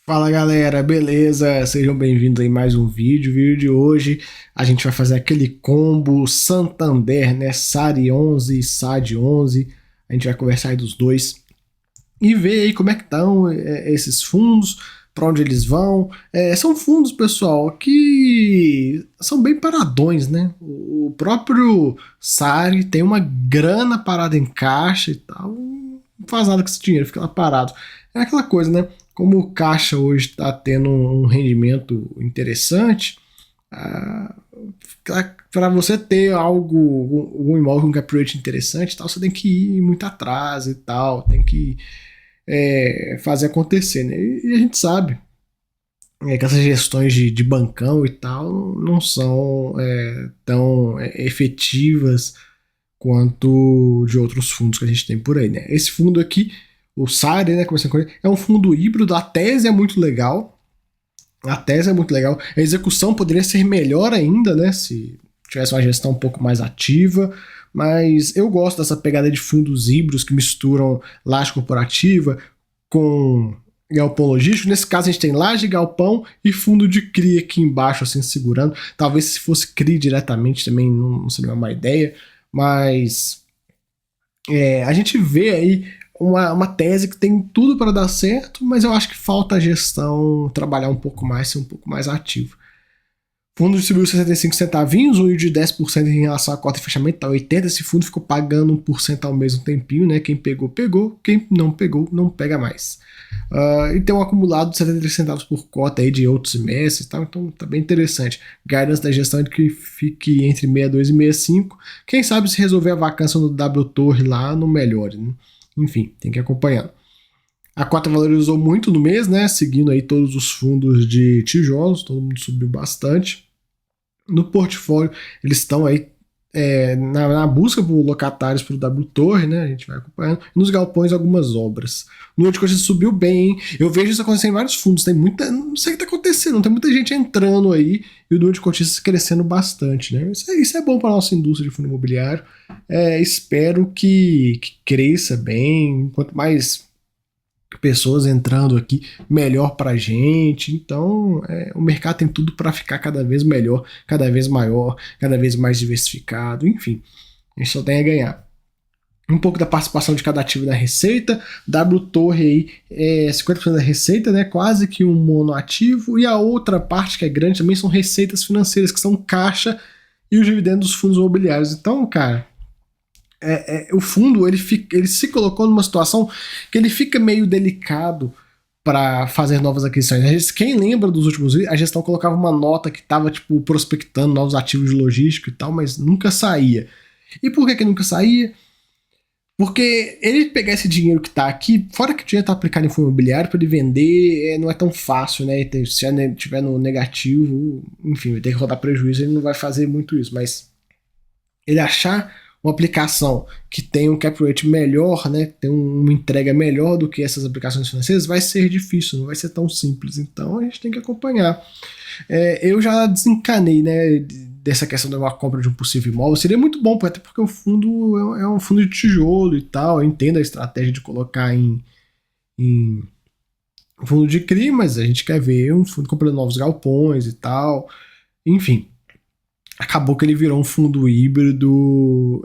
Fala galera, beleza? Sejam bem-vindos aí a mais um vídeo. O vídeo de hoje a gente vai fazer aquele combo Santander, né? SARI 11 e SAD 11. A gente vai conversar aí dos dois e ver aí como é que estão esses fundos, para onde eles vão. São fundos, pessoal, que são bem paradões, né? O próprio SARI tem uma grana parada em caixa e tal. Não faz nada com esse dinheiro, fica lá parado. É aquela coisa, né? Como o caixa hoje está tendo um rendimento interessante, ah, para você ter algum imóvel com cap rate interessante, tal, você tem que ir muito atrás e tal, tem que fazer acontecer, né? E a gente sabe que essas gestões de bancão e tal não são tão efetivas quanto de outros fundos que a gente tem por aí, né? Esse fundo aqui, o SARI, né, começando com ele, é um fundo híbrido, a tese é muito legal, a execução poderia ser melhor ainda, né, se tivesse uma gestão um pouco mais ativa, mas eu gosto dessa pegada de fundos híbridos que misturam laje corporativa com galpão logístico. Nesse caso a gente tem laje, galpão e fundo de CRI aqui embaixo, assim, segurando. Talvez se fosse CRI diretamente também não seria uma má ideia, mas a gente vê aí uma tese que tem tudo para dar certo, mas eu acho que falta a gestão trabalhar um pouco mais, ser um pouco mais ativo. O fundo distribuiu 65 centavinhos, um yield de 10% em relação à cota de fechamento, tá 80. Esse fundo ficou pagando 1% ao mesmo tempinho, né? Quem pegou, pegou. Quem não pegou, não pega mais. E tem um acumulado de 73 centavos por cota aí de outros semestres e tal, então tá bem interessante. Guidance da gestão é de que fique entre 62 e 65. Quem sabe se resolver a vacância no W Torre lá, não melhore, né? Enfim, tem que acompanhar. A cota valorizou muito no mês, né? Seguindo aí todos os fundos de tijolos, todo mundo subiu bastante. No portfólio, eles estão aí na busca por locatários para o W Torre, né? A gente vai acompanhando. E nos galpões, algumas obras. No Hortifruti subiu bem, hein? Eu vejo isso acontecer em vários fundos. Tem muita. Não sei o que está acontecendo, tem muita gente entrando aí e o Hortifruti crescendo bastante, né? Isso é bom para a nossa indústria de fundo imobiliário. Espero que cresça bem. Quanto mais pessoas entrando aqui, melhor pra gente. Então, o mercado tem tudo para ficar cada vez melhor, cada vez maior, cada vez mais diversificado, enfim. A gente só tem a ganhar. Um pouco da participação de cada ativo na receita. W Torre aí 50% da receita, né? Quase que um monoativo. E a outra parte que é grande também são receitas financeiras, que são caixa e os dividendos dos fundos imobiliários. Então, cara, o fundo ele se colocou numa situação que ele fica meio delicado para fazer novas aquisições. Quem lembra dos últimos vídeos, a gestão colocava uma nota que estava tipo prospectando novos ativos de logística e tal, mas nunca saía. E por que nunca saía? Porque ele pegar esse dinheiro que está aqui, fora que o dinheiro está aplicado em fundo imobiliário, para ele vender não é tão fácil, né? Se estiver no negativo, enfim, vai ter que rodar prejuízo, ele não vai fazer muito isso, mas ele achar uma aplicação que tem um cap rate melhor, né, tem uma entrega melhor do que essas aplicações financeiras, vai ser difícil, não vai ser tão simples. Então a gente tem que acompanhar. Eu já desencanei, né, dessa questão de uma compra de um possível imóvel. Seria muito bom, até porque o fundo é um fundo de tijolo e tal. Eu entendo a estratégia de colocar em fundo de CRI, mas a gente quer ver um fundo comprando novos galpões e tal. Enfim. Acabou que ele virou um fundo híbrido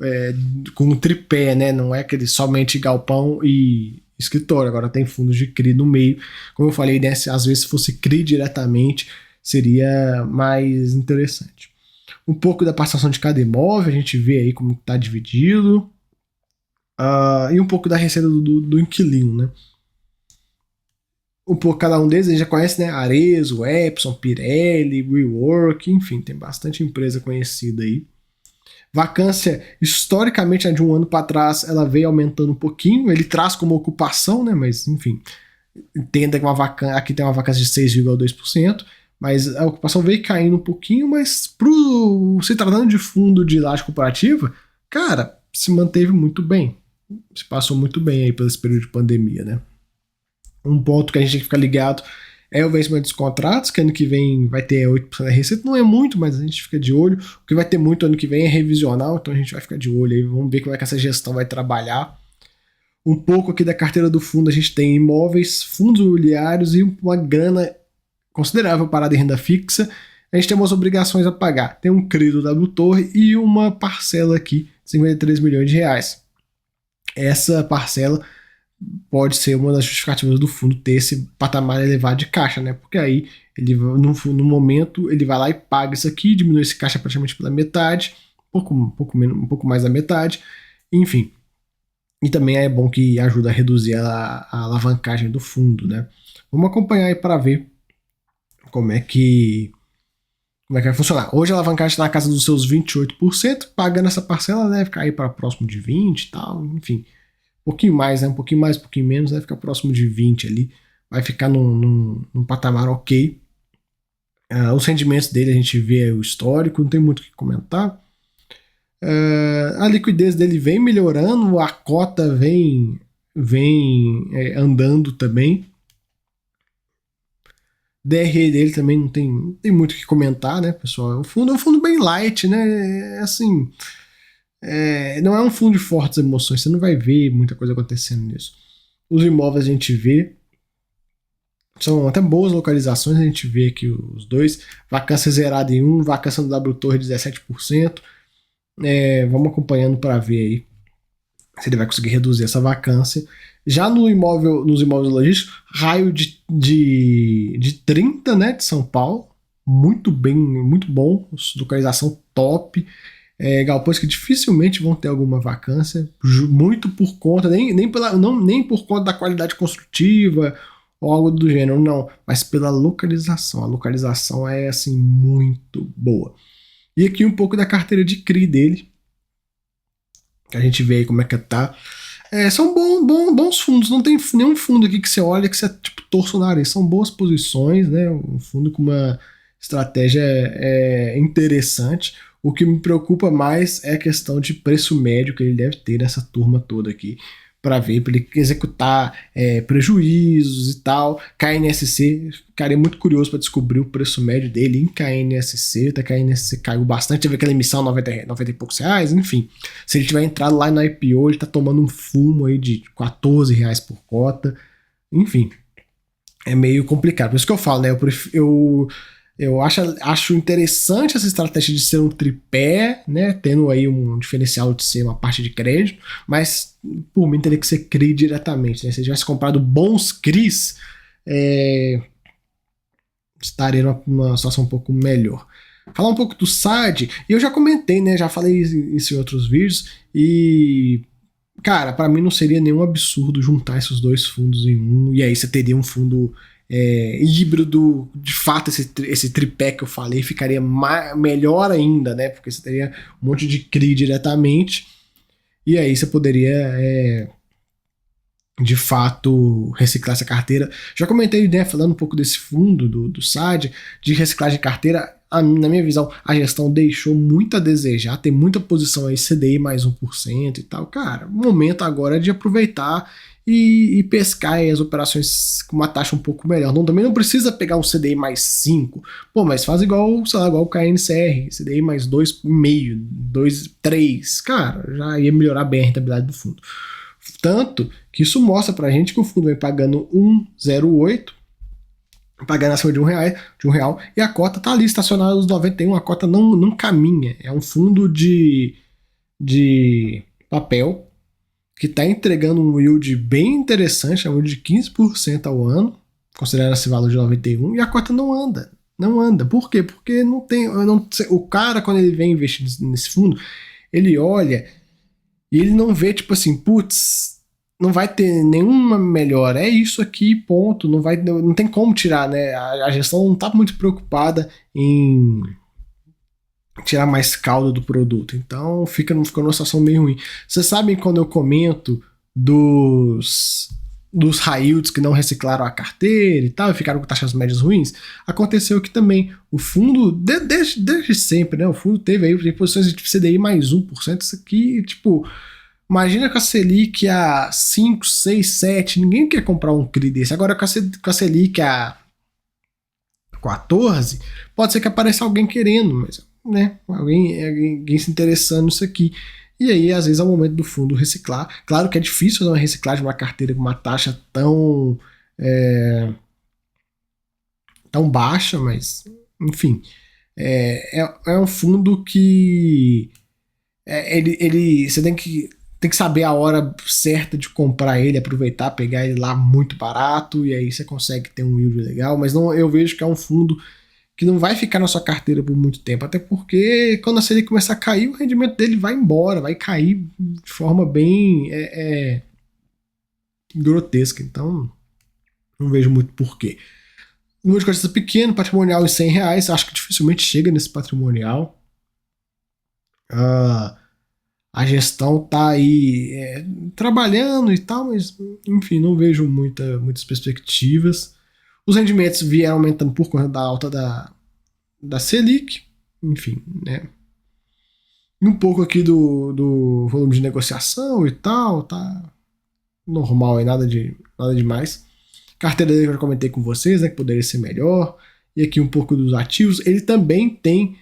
com um tripé, né? Não é aquele somente galpão e escritório. Agora tem fundos de CRI no meio. Como eu falei, né? Às vezes se fosse CRI diretamente, seria mais interessante. Um pouco da participação de cada imóvel, a gente vê aí como está dividido. E um pouco da receita do inquilino, né? Um pouco cada um deles, a gente já conhece, né? Arezzo, Epson, Pirelli, WeWork, enfim, tem bastante empresa conhecida aí. Vacância, historicamente, de um ano para trás, ela veio aumentando um pouquinho. Ele traz como ocupação, né? Mas, enfim, entenda que aqui tem uma vacância de 6,2%, mas a ocupação veio caindo um pouquinho, mas se tratando de fundo de laje corporativa, cara, se manteve muito bem. Se passou muito bem aí pelo esse período de pandemia, né? Um ponto que a gente tem que ficar ligado é o vencimento dos contratos, que ano que vem vai ter 8% da receita. Não é muito, mas a gente fica de olho. O que vai ter muito ano que vem é revisional, então a gente vai ficar de olho aí. Vamos ver como é que essa gestão vai trabalhar. Um pouco aqui da carteira do fundo a gente tem imóveis, fundos imobiliários e uma grana considerável parada em renda fixa. A gente tem umas obrigações a pagar. Tem um CRI do W Torre e uma parcela aqui de 53 milhões de reais. Essa parcela pode ser uma das justificativas do fundo ter esse patamar elevado de caixa, né? Porque aí ele no momento ele vai lá e paga isso aqui, diminui esse caixa praticamente pela metade, um pouco mais da metade, enfim. E também é bom que ajuda a reduzir a alavancagem do fundo, né? Vamos acompanhar aí para ver como é que vai funcionar. Hoje a alavancagem está na casa dos seus 28%, pagando essa parcela deve cair para próximo de 20 e tal, enfim. Um pouquinho mais, né? Um pouquinho mais, um pouquinho menos, vai ficar próximo de 20 ali. Vai ficar num patamar ok. Os rendimentos dele a gente vê o histórico, não tem muito o que comentar. A liquidez dele vem melhorando, a cota vem andando também. DRE dele também não tem muito o que comentar, né, pessoal? É um fundo bem light, né? Assim, não é um fundo de fortes emoções, você não vai ver muita coisa acontecendo nisso. Os imóveis a gente vê, são até boas localizações, a gente vê aqui os dois. Vacância zerada em 1, vacância no W Torre 17%. Vamos acompanhando para ver aí se ele vai conseguir reduzir essa vacância. Já nos imóveis logísticos, raio de 30, né, de São Paulo, muito bem, muito bom, localização top. Galpões que dificilmente vão ter alguma vacância, muito por conta, nem por conta da qualidade construtiva ou algo do gênero, não, mas pela localização. A localização é assim muito boa. E aqui um pouco da carteira de CRI dele, que a gente vê aí como é que tá. São bons fundos, não tem nenhum fundo aqui que você olha que você tipo torce o nariz. São boas posições, né? Um fundo com uma estratégia interessante. O que me preocupa mais é a questão de preço médio que ele deve ter nessa turma toda aqui, para ver, para ele executar prejuízos e tal. KNSC, ficaria muito curioso para descobrir o preço médio dele em KNSC. A KNSC caiu bastante, teve aquela emissão 90 e poucos reais, enfim. Se ele tiver entrado lá na IPO, ele tá tomando um fumo aí de 14 reais por cota, enfim. É meio complicado, por isso que eu falo, né? Eu acho interessante essa estratégia de ser um tripé, né, tendo aí um diferencial de ser uma parte de crédito, mas por mim teria que ser CRI diretamente, né? Se eu tivesse comprado bons CRIs, estaria numa situação um pouco melhor. Falar um pouco do SAD, eu já comentei, né, já falei isso em outros vídeos, e cara, para mim não seria nenhum absurdo juntar esses dois fundos em um, e aí você teria um fundo híbrido, de fato esse tripé que eu falei ficaria melhor ainda, né? Porque você teria um monte de CRI diretamente e aí você poderia de fato reciclar essa carteira. Já comentei, né, falando um pouco desse fundo do SAD, de reciclagem de carteira. Na minha visão, a gestão deixou muito a desejar, tem muita posição aí CDI mais 1% e tal. Cara, o momento agora é de aproveitar e pescar as operações com uma taxa um pouco melhor. Também não precisa pegar um CDI mais 5, pô, mas faz igual, sei lá, igual o KNCR, CDI mais 2,5, 2, 3, cara, já ia melhorar bem a rentabilidade do fundo. Tanto que isso mostra pra gente que o fundo vem pagando 1,08, pagando acima de R$1, e a cota tá ali estacionada nos 91, a cota não caminha. É um fundo de papel que está entregando um yield bem interessante, um yield de 15% ao ano, considerando esse valor de 91, e a cota não anda. Não anda. Por quê? Porque o cara, quando ele vem investir nesse fundo, ele olha e ele não vê, tipo assim, putz, não vai ter nenhuma melhora, é isso aqui, ponto, não tem como tirar, né? A gestão não está muito preocupada em tirar mais caldo do produto, então fica numa situação meio ruim. Vocês sabem quando eu comento dos high yields que não reciclaram a carteira e tal, e ficaram com taxas médias ruins? Aconteceu que também o fundo, desde sempre, né, o fundo teve aí posições de CDI mais 1%, isso aqui, tipo, imagina com a Selic a 5, 6, 7, ninguém quer comprar um CRI desse. Agora com a Selic a 14, pode ser que apareça alguém querendo, mas, né, alguém se interessando nisso aqui. E aí, às vezes, é o momento do fundo reciclar. Claro que é difícil fazer uma reciclagem de uma carteira com uma taxa tão baixa, mas, enfim, é um fundo que você tem que saber a hora certa de comprar ele, aproveitar, pegar ele lá muito barato, e aí você consegue ter um yield legal, mas não, eu vejo que é um fundo que não vai ficar na sua carteira por muito tempo, até porque quando a Selic começar a cair, o rendimento dele vai embora, vai cair de forma bem grotesca, então não vejo muito porquê. Número de cotistas pequeno, patrimonial em R$ 100, acho que dificilmente chega nesse patrimonial. A gestão tá aí trabalhando e tal, mas enfim, não vejo muitas perspectivas. Os rendimentos vieram aumentando por conta da alta da Selic, enfim, né? E um pouco aqui do volume de negociação e tal, tá normal aí, nada demais. Carteira dele que eu já comentei com vocês, né, que poderia ser melhor. E aqui um pouco dos ativos. Ele também tem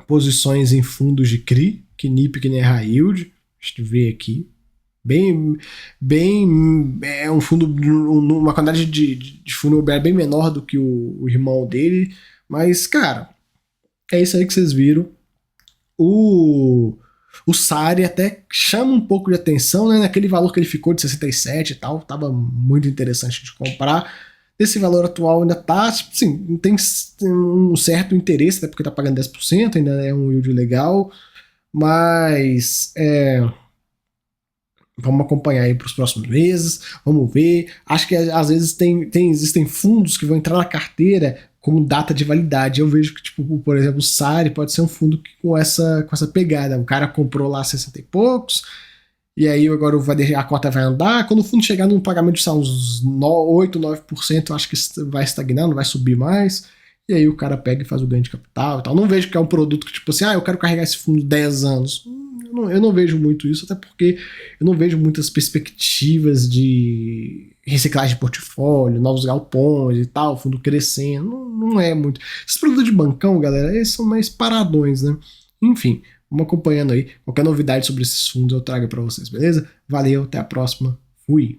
posições em fundos de CRI, que NIP, que nem High Yield. Deixa eu ver aqui. É um fundo, uma quantidade de fundo imobiliário bem menor do que o irmão dele. Mas, cara, é isso aí que vocês viram. O SARI até chama um pouco de atenção, né? Naquele valor que ele ficou de 67 e tal, tava muito interessante de comprar. Esse valor atual ainda tá, assim, tem um certo interesse, até porque tá pagando 10%, ainda é um yield legal, mas vamos acompanhar aí para os próximos meses, vamos ver. Acho que às vezes existem fundos que vão entrar na carteira com data de validade. Eu vejo que, tipo, por exemplo, o SARI pode ser um fundo com essa pegada. O cara comprou lá 60 e poucos, e aí agora a cota vai andar. Quando o fundo chegar num pagamento de uns 8, 9%, eu acho que vai estagnar, não vai subir mais. E aí o cara pega e faz o ganho de capital e tal. Não vejo que é um produto que, tipo assim, eu quero carregar esse fundo 10 anos. Eu não vejo muito isso, até porque eu não vejo muitas perspectivas de reciclagem de portfólio, novos galpões e tal, fundo crescendo. Não é muito. Esses produtos de bancão, galera, eles são mais paradões, né? Enfim, vamos acompanhando aí. Qualquer novidade sobre esses fundos eu trago para vocês, beleza? Valeu, até a próxima. Fui!